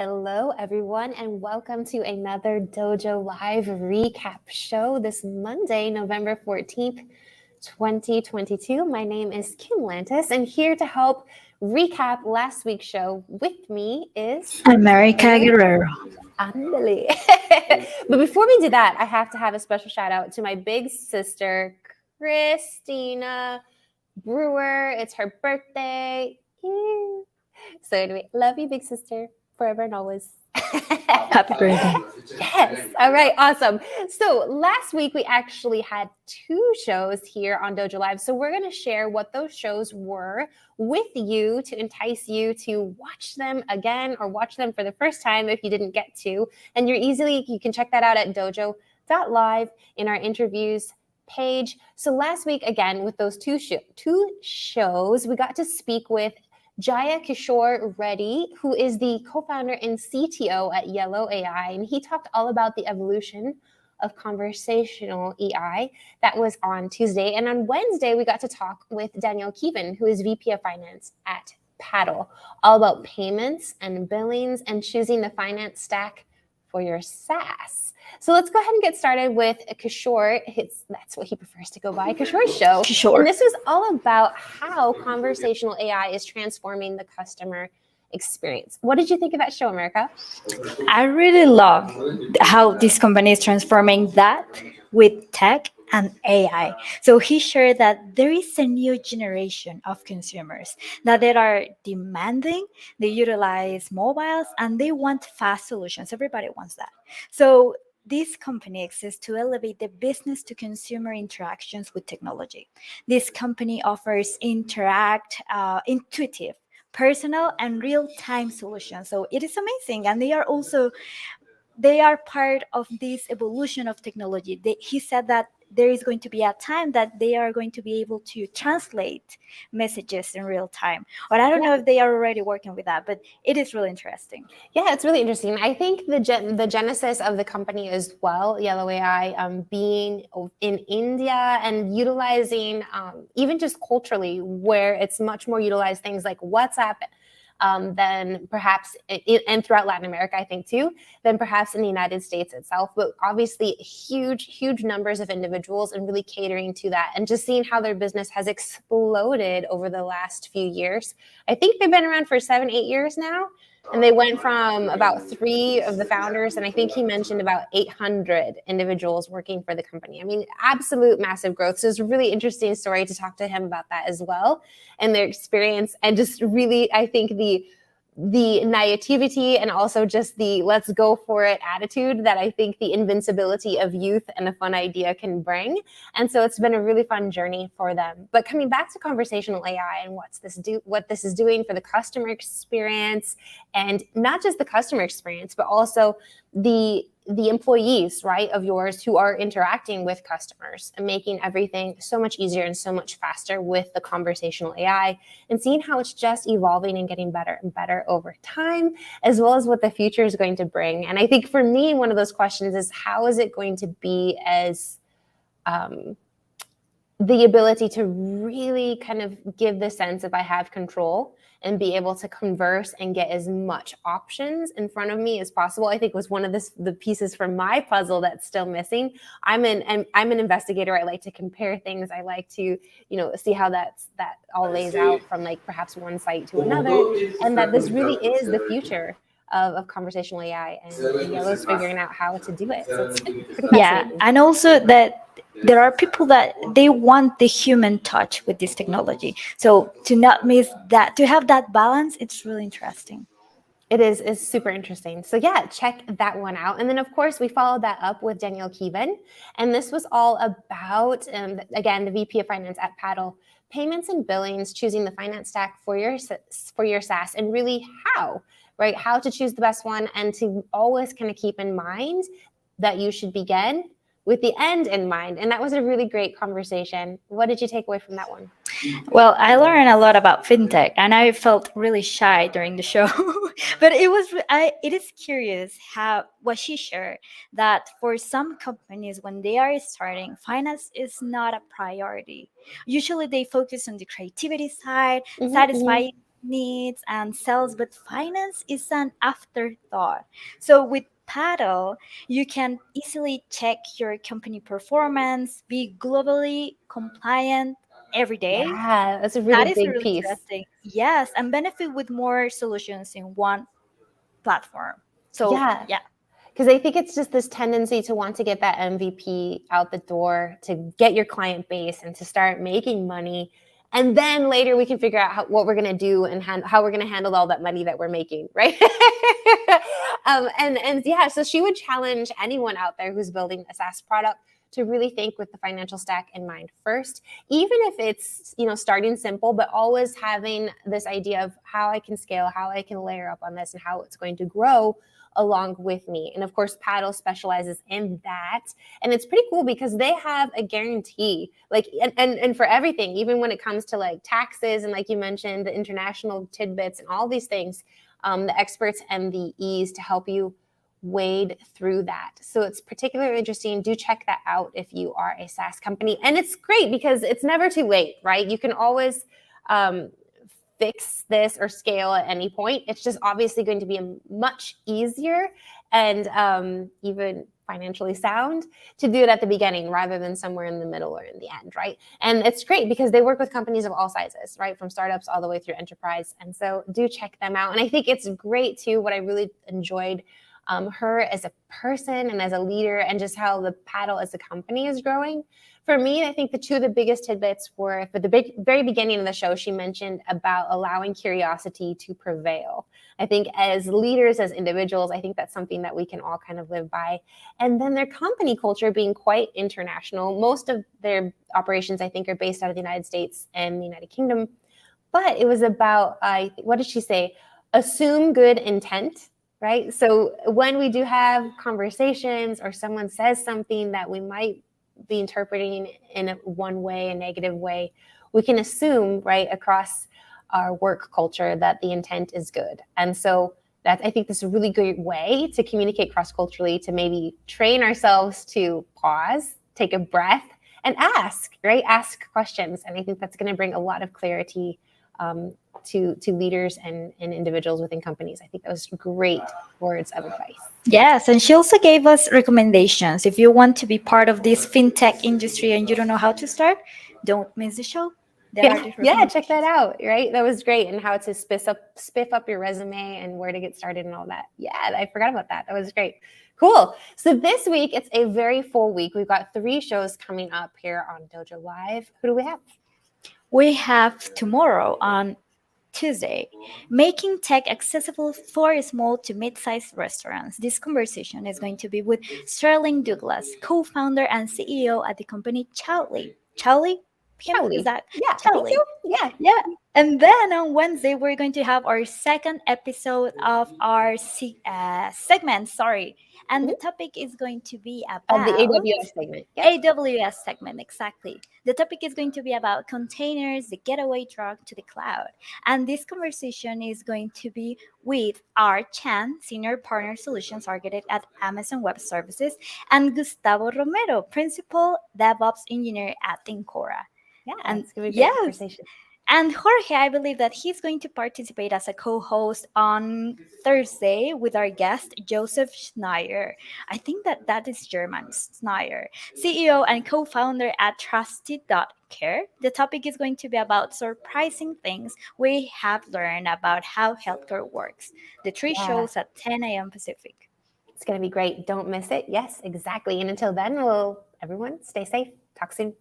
Hello, everyone, and welcome to another Dojo Live recap show this Monday, November 14th, 2022. My name is Kim Lantis, and here to help recap last week's show with me is America Guerrero. Andale. But before we do that, I have to have a special shout out to my big sister, Christina Brewer. It's her birthday. Ew. So anyway, love you, big sister, forever and always. Happy birthday. Yes. All right. Awesome. So last week we actually had 2 shows here on Dojo Live. So we're going to share what those shows were with you to entice you to watch them again or watch them for the first time if you didn't get to. And you can check that out at dojo.live in our interviews page. So last week, again, with those two shows, we got to speak with Jaya, Kishore, Reddy, who is the co-founder and CTO at Yellow.AI, and he talked all about the evolution of Conversational AI. That was on Tuesday. And on Wednesday, we got to talk with Danielle, Keeven, who is VP of Finance at Paddle, all about payments and billings and choosing the finance stack for your SAAS. So let's go ahead and get started with Kishore. That's what he prefers to go by, Kishore's show. Kishore. And this was all about how conversational AI is transforming the customer experience. What did you think of that show, America? I really love how this company is transforming that with tech and AI. So he shared that there is a new generation of consumers that they are demanding, they utilize mobiles, and they want fast solutions. Everybody wants that. So this company exists to elevate the business to consumer interactions with technology. This company offers intuitive, personal, and real-time solutions. So it is amazing. And they are part of this evolution of technology. He said that there is going to be a time that they are going to be able to translate messages in real time. But I don't know if they are already working with that, but it is really interesting. Yeah, it's really interesting. I think the genesis of the company as well, Yellow.AI, being in India and utilizing even just culturally where it's much more utilized things like WhatsApp than perhaps, and throughout Latin America, I think too, than perhaps in the United States itself. But obviously huge numbers of individuals and really catering to that and just seeing how their business has exploded over the last few years. I think they've been around for 7-8 years now. And they went from about 3 of the founders, and I think he mentioned about 800 individuals working for the company. I mean, absolute massive growth. So it's a really interesting story to talk to him about that as well and their experience, and just really, I think the naivety and also just the let's go for it attitude that I think the invincibility of youth and a fun idea can bring. And so it's been a really fun journey for them. But coming back to conversational AI and what this is doing for the customer experience, and not just the customer experience, but also the employees, right, of yours who are interacting with customers and making everything so much easier and so much faster with the conversational AI, and seeing how it's just evolving and getting better and better over time, as well as what the future is going to bring. And I think for me, one of those questions is, how is it going to be as the ability to really kind of give the sense of I have control and be able to converse and get as much options in front of me as possible, I think was one of the pieces for my puzzle that's still missing. I'm an investigator. I like to compare things. I like to, see how that all lays out from like perhaps one site to another, and that this really is the future of conversational AI, and Yellow's figuring out how to do it. So it's pretty fascinating. Yeah, and also that there are people that they want the human touch with this technology. So to not miss that, to have that balance, it's really interesting. It is super interesting. So yeah, check that one out. And then of course we followed that up with Danielle, Keeven. And this was all about, again, the VP of Finance at Paddle, payments and billings, choosing the finance stack for your SaaS, and really how to choose the best one, and to always kind of keep in mind that you should begin with the end in mind. And that was a really great conversation. What did you take away from that one? Well, I learned a lot about fintech, and I felt really shy during the show. But it is curious what she shared, that for some companies when they are starting, finance is not a priority. Usually they focus on the creativity side, satisfying needs and sales, but finance is an afterthought. So with Paddle, you can easily check your company performance, be globally compliant every day. Yeah, that's a That really is big really piece. interesting. Yes, and benefit with more solutions in one platform. So Yeah. yeah. Because I think it's just this tendency to want to get that MVP out the door, to get your client base and to start making money. And then later we can figure out what we're going to do and how we're going to handle all that money that we're making, right? And yeah, so she would challenge anyone out there who's building a SaaS product to really think with the financial stack in mind first, even if it's, starting simple, but always having this idea of how I can scale, how I can layer up on this, and how it's going to grow along with me. And of course, Paddle specializes in that. And it's pretty cool because they have a guarantee, like, and for everything, even when it comes to like taxes and, like you mentioned, the international tidbits and all these things, the experts and the ease to help you wade through that. So it's particularly interesting. Do check that out if you are a SaaS company. And it's great because it's never too late, right? You can always fix this or scale at any point. It's just obviously going to be much easier and even financially sound to do it at the beginning rather than somewhere in the middle or in the end, right? And it's great because they work with companies of all sizes, right? From startups all the way through enterprise. And so do check them out. And I think it's great too. What I really enjoyed her as a person and as a leader, and just how the Paddle as a company is growing. For me, I think two of the biggest tidbits were for the very beginning of the show, she mentioned about allowing curiosity to prevail. I think as leaders, as individuals, I think that's something that we can all kind of live by. And then their company culture being quite international. Most of their operations, I think, are based out of the United States and the United Kingdom. But it was about, what did she say? Assume good intent, right? So when we do have conversations or someone says something that we might be interpreting in one way, a negative way, we can assume, right, across our work culture that the intent is good. And so I think this is a really good way to communicate cross-culturally, to maybe train ourselves to pause, take a breath, and ask, right? Ask questions. And I think that's going to bring a lot of clarity to leaders and individuals within companies. I think that was great words of advice. Yes, and she also gave us recommendations. If you want to be part of this fintech industry and you don't know how to start, don't miss the show. There are the Yeah, check that recommendations. out, right? That was great. And how to spiff up your resume and where to get started and all that. Yeah, I forgot about that. That was great. Cool. So this week, it's a very full week. We've got 3 shows coming up here on Dojo Live. Who do we have? We have tomorrow on Tuesday, making tech accessible for small to mid-sized restaurants. This conversation is going to be with Sterling Douglas, co-founder and CEO at the company Chowly. Chowly? Him? Is Charlie. that Yeah, I think Chowly? so. Yeah. Yeah. And then on Wednesday, we're going to have our second episode of our segment. Sorry. And the topic is going to be Of the about AWS segment. Yep. AWS segment, exactly. The topic is going to be about containers, the getaway drug to the cloud. And this conversation is going to be with R. Chan, Senior Partner Solutions Architect at Amazon Web Services, and Gustavo Romero, Principal DevOps Engineer at Incora. Yeah, And it's going to be a great yes, conversation. and Jorge, I believe that he's going to participate as a co host on Thursday with our guest, Joseph Schneier. I think that is German, Schneier, CEO and co founder at Trusted.care. The topic is going to be about surprising things we have learned about how healthcare works. The 3 Yeah, shows at 10 a.m. Pacific. it's going to be great. Don't miss it. Yes, exactly. And until then, everyone stay safe. Talk soon.